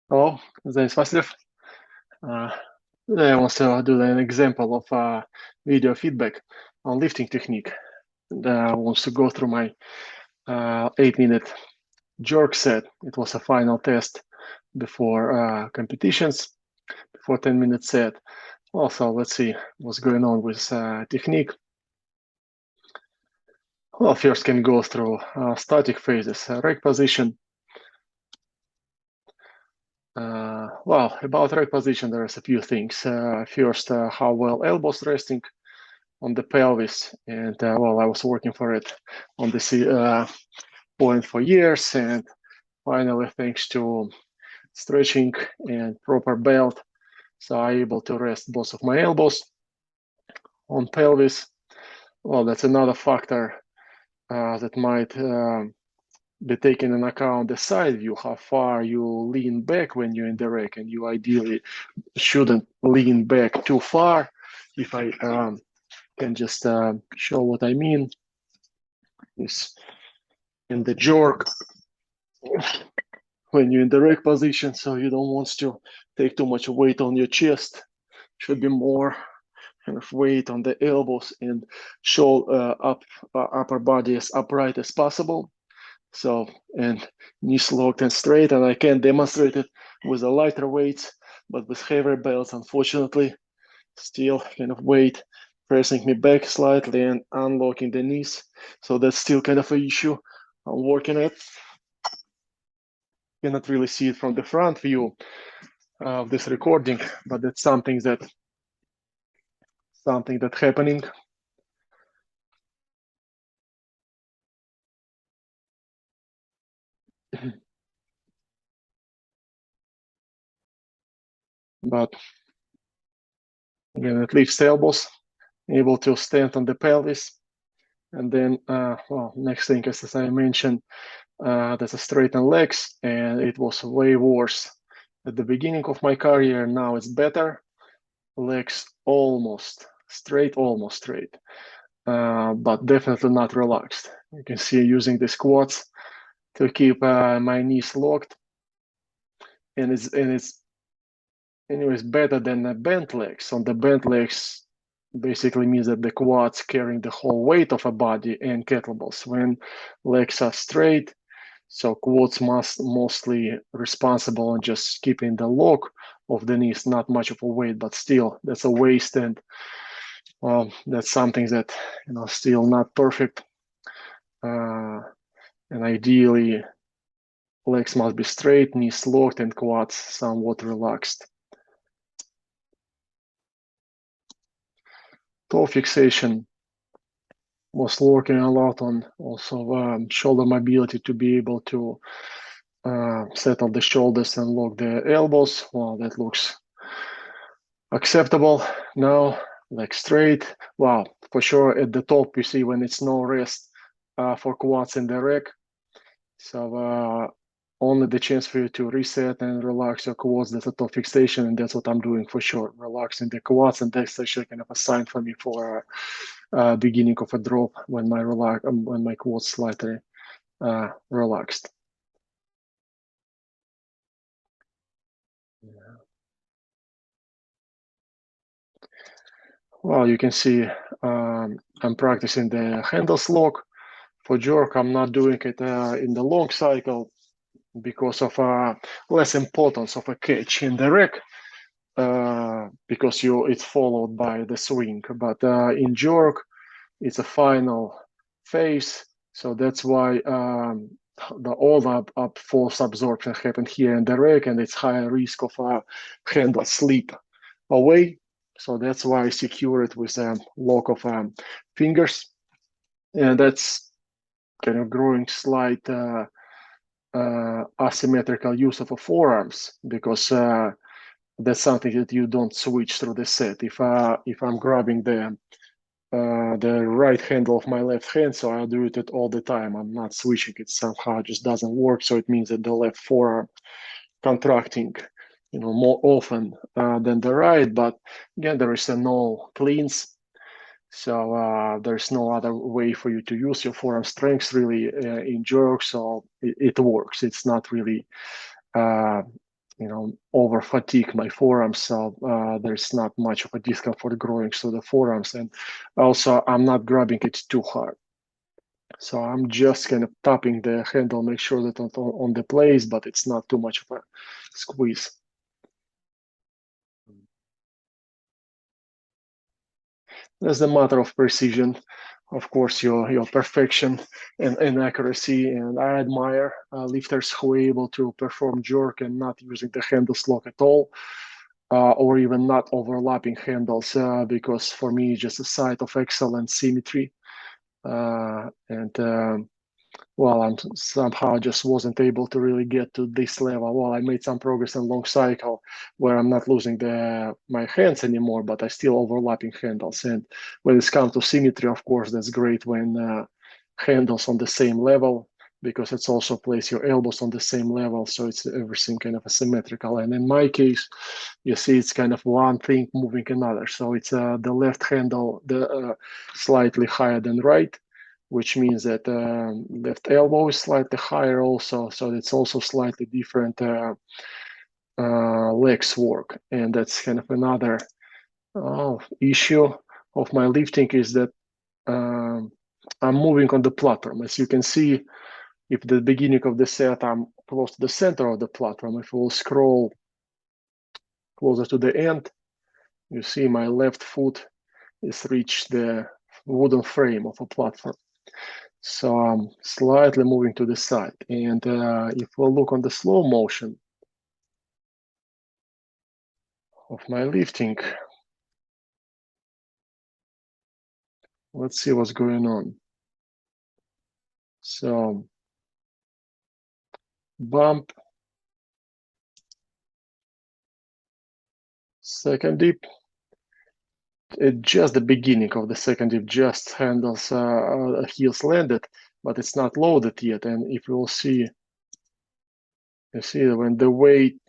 Hello, Denis Vasilev. Today I want to do an example of video feedback on lifting technique. I want to go through my 8-minute jerk set. It was a final test before competitions, before 10-minute set. Also, let's see what's going on with technique. Well, first can go through static phases, rack position. Well, about rack position, there's a few things. First, how well elbows resting on the pelvis, and well, I was working for it on this point for years, and finally, thanks to stretching and proper belt, so I'm able to rest both of my elbows on pelvis. Well, that's another factor that might be taken in account, the side view, how far you lean back when you're in the rack, and you ideally shouldn't lean back too far. If I can just show what I mean, is in the jerk when you're in the rack position, so you don't want to take too much weight on your chest. Should be more kind of weight on the elbows and shoulder upper body as upright as possible. So, and knees locked and straight, and I can demonstrate it with a lighter weights, but with heavier belts, unfortunately, still kind of weight pressing me back slightly and unlocking the knees. So that's still kind of an issue I'm working at. Cannot really see it from the front view of this recording, but that's something that happening. But again, at least elbows able to stand on the pelvis, and then well, next thing, as I mentioned, there's a straightened legs, and it was way worse at the beginning of my career. Now it's better. Legs almost straight, but definitely not relaxed. You can see using the squats to keep my knees locked, and it's anyways better than the bent legs. On the bent legs, basically means that the quads carrying the whole weight of a body and kettlebells. When legs are straight, so quads mostly responsible on just keeping the lock of the knees, not much of a weight, but still that's a waste, and well, that's something that still not perfect. And ideally, legs must be straight, knees locked, and quads somewhat relaxed. Toe fixation was working a lot on also shoulder mobility to be able to settle the shoulders and lock the elbows. Well, that looks acceptable now, like straight. Wow, for sure at the top you see when it's no rest for quads in the rack. So only the chance for you to reset and relax your quads, that's a toe fixation, and that's what I'm doing for sure, relaxing the quads, and that's actually kind of a sign for me for beginning of a drop when my quads slightly relaxed. Well, you can see I'm practicing the handles lock. For jerk, I'm not doing it in the long cycle because of less importance of a catch in the rack, because it's followed by the swing. But in jerk, it's a final phase, so that's why all up force absorption happen here in the rack, and it's higher risk of handle slip away. So that's why I secure it with a lock of fingers, and that's kind of growing slight asymmetrical use of forearms, because that's something that you don't switch through the set. If I'm grabbing the right handle of my left hand, so I do it all the time. I'm not switching it. Somehow it just doesn't work. So it means that the left forearm contracting, more often than the right. But again, there is no cleans, so there's no other way for you to use your forearm strength really in jerk. So it works. It's not really over fatigue my forearms, so there's not much of a discomfort growing through the forearms, and also I'm not grabbing it too hard. So I'm just kind of tapping the handle, make sure that it's on the place, but it's not too much of a squeeze. That's a matter of precision, of course, your perfection and accuracy. And I admire lifters who are able to perform jerk and not using the handles lock at all, or even not overlapping handles, because for me, it's just a site of excellent symmetry. Well, I'm somehow just wasn't able to really get to this level. Well, I made some progress in long cycle where I'm not losing my hands anymore, but I still overlapping handles. And when it's come to symmetry, of course, that's great when handles on the same level, because it's also place your elbows on the same level, so it's everything kind of asymmetrical. And in my case, you see it's kind of one thing moving another. So it's the left handle slightly higher than right, which means that left elbow is slightly higher also, so it's also slightly different legs work. And that's kind of another issue of my lifting, is that I'm moving on the platform. As you can see, if the beginning of the set, I'm close to the center of the platform. If we'll scroll closer to the end, you see my left foot is reached the wooden frame of a platform. So I'm slightly moving to the side. And if we look on the slow motion of my lifting, let's see what's going on. So bump, second dip. It's just the beginning of the second dip, just handles heels landed, but it's not loaded yet. And if you'll see, you see when the weight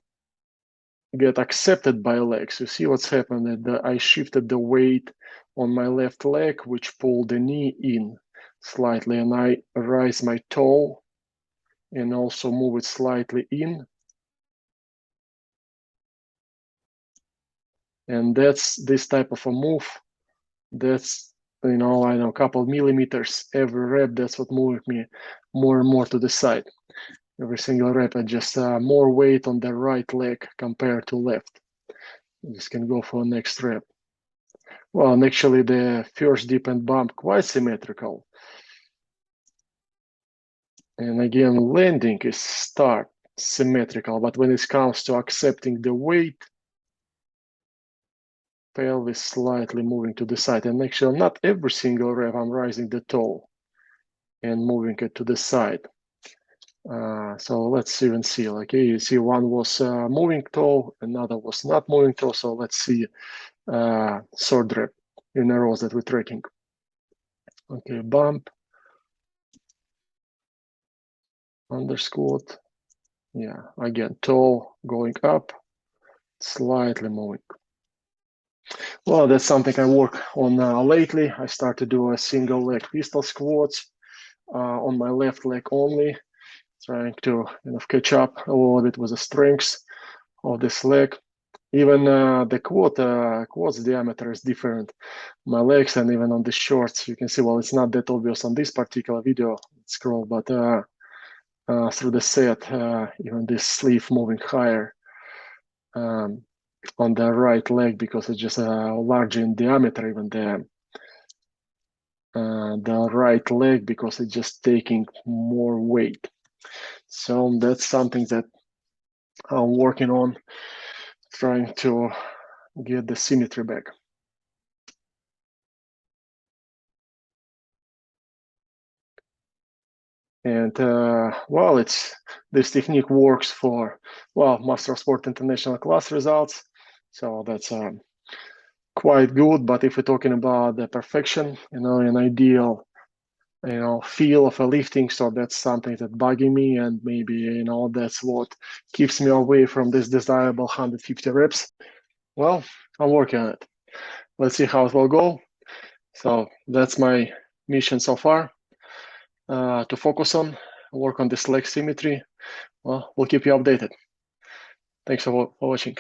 get accepted by legs, you see what's happened. I shifted the weight on my left leg, which pulled the knee in slightly, and I raise my toe and also move it slightly in. And that's this type of a move. That's, I know, a couple of millimeters every rep. That's what moved me more and more to the side. Every single rep, I just more weight on the right leg compared to left. Just can go for next rep. Well, and actually the first dip and bump quite symmetrical. And again, landing is start symmetrical, but when it comes to accepting the weight, pelvis slightly moving to the side. And actually not every single rep I'm raising the toe and moving it to the side. So let's even see, like you see one was moving toe, another was not moving toe. So let's see third rep in a row that we're tracking. Okay, bump, under squat. Yeah, again, toe going up, slightly moving. Well, that's something I work on lately. I start to do a single leg pistol squats on my left leg only, trying to catch up a little bit with the strengths of this leg. Even the quads diameter is different. My legs, and even on the shorts, you can see, well, it's not that obvious on this particular video scroll, but through the set, even this sleeve moving higher on the right leg, because it's just larger in diameter, even the right leg, because it's just taking more weight. So that's something that I'm working on, trying to get the symmetry back. And well, this technique works for, well, Master of Sport International class results, so that's quite good. But if we're talking about the perfection, an ideal feel of a lifting, so that's something that bugging me, and maybe that's what keeps me away from this desirable 150 reps. Well, I'm working on it. Let's see how it will go. So that's my mission so far, to focus on, work on this leg symmetry. Well, we'll keep you updated. Thanks for watching.